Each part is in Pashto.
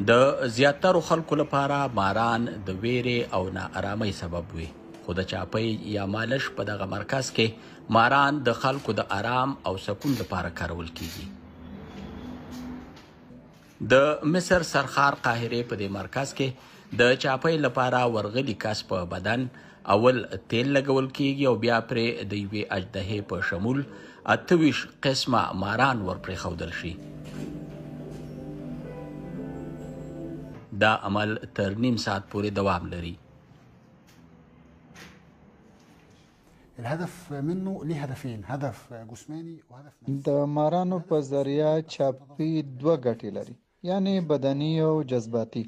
د زیاترو خلکو لپاره ماران د ویرې او ناارامۍ سبب وي، خو د چاپۍ یا مالش په دغه مرکز کې ماران د خلکو د آرام او سکون لپاره کارول کیږي. د مصر سرخار قاهرې په دې مرکز کې د چاپۍ لپاره ورغلي کس په بدن اول تیل لګول کیږي او بیا پرې د یوې اژدهې په شمول 28 قسمه ماران ور پرېښودل شي. دا عمل تر نیم ساعت پورې دوام لري. الهدف منه له هدفين، هدف جسماني وهدف نفسي. د مارانو په ذریعه چاپی دوه ګټې لري، یعنی بدني او جذباتي.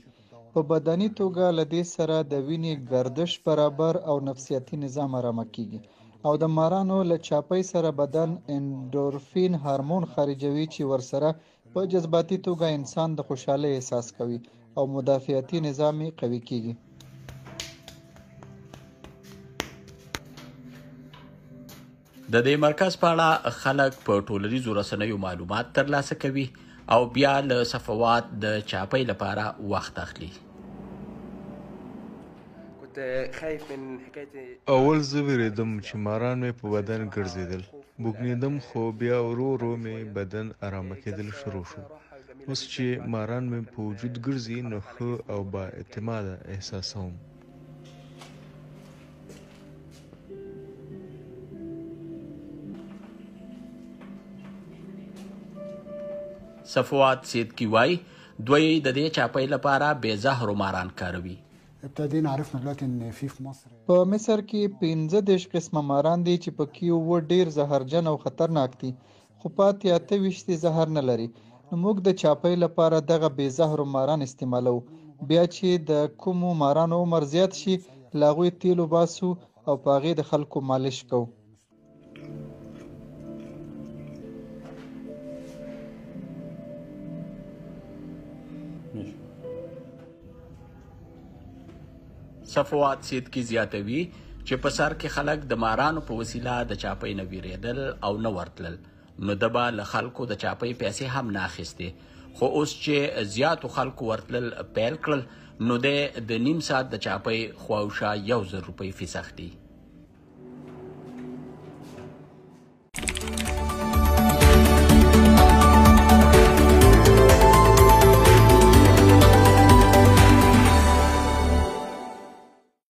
په بدني توګه له دې سره د وینې گردش برابر او نفسیاتي نظام آرامه کیږي، او د مارانو له چاپی سره بدن اندورفین هارمون خارجوي چې ورسره په جذباتي توګه انسان د خوشحالۍ احساس کوي او مدافعتي نظام یې قوي کیږي. د دې مرکز په اړه خلک په ټولنیزو رسنیو معلومات ترلاسه کوي او بیا له صفوات د چاپۍ لپاره وخت اخلي. اول زه ویرېدم چې ماران مې په بدن ګرځېدل، بوږنېدم، خو بیا ورو ورو مې بدن ارامه کېدل شروع شو. اوس چې ماران مې په وجود ګرځي نو ښه او با اعتماده احساسوم. صفوات سیدکي وایي دوی د دې چاپۍ لپاره بې زهرو ماران کاروي. ابتدينا عرفنا دلوقتي ان في مصر په مصر کې 15 قسمه ماران دي چې پکې اووه ډیر زهرجن او خطرناک دي، خو پاتې 28 زهر نه لري. نو موږ د چاپۍ لپاره دغه بې زهرو ماران استعمالوو. بیا چې د کومو مارانو عمر زیات شي له هغوی تیل وباسو او په هغې د خلکو مالش کوو. صفوات سیدکي زیاتوي چې په سر کې خلک د مارانو په وسیله د چاپۍ نه ویرېدل او نه ورتلل، نو ده به له خلکو د چاپۍ پیسې هم نه اخیستې. خو اوس چې زیاتو خلکو ورتلل پیل کړل نو دی د نیم ساعت د چاپۍ خواوشا 1000 روپۍ فیس اخلي.